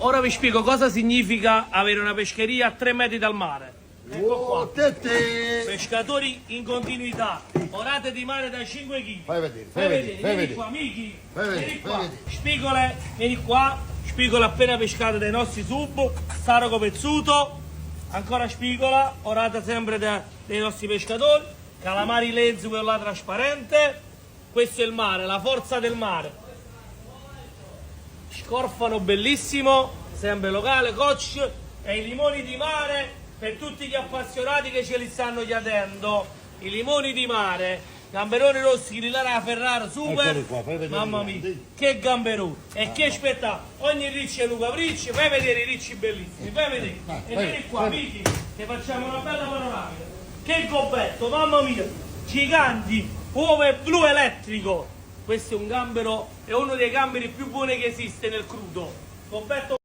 Ora vi spiego cosa significa avere una pescheria a 3 metri dal mare. Ecco qua. Pescatori in continuità, orate di mare da 5 kg. Fai vedere, Vieni qua, Miki. Vieni qua. vedere. Spigole, vieni qua. Spigole appena pescate dai nostri sub, Saroco pezzuto, ancora spigola, orata sempre dai nostri pescatori, calamari lenzi, quello là trasparente. Questo è il mare, la forza del mare. Scorfano bellissimo, sempre locale, coach, e i limoni di mare per tutti gli appassionati che ce li stanno chiedendo. I limoni di mare, gamberoni rossi, Grillara a Ferrara, super. Eccoli qua, fai vedere. Mamma mia, che gamberoni e che spettacolo. Ogni ricci è Luca Ricci, fai vedere i ricci bellissimi, fai vedere. E vieni qua, Miki, che facciamo una bella panoramica. Che gobbetto, mamma mia, giganti, uovo blu elettrico. Questo è un gambero, è uno dei gamberi più buoni che esiste nel crudo. Gobbetto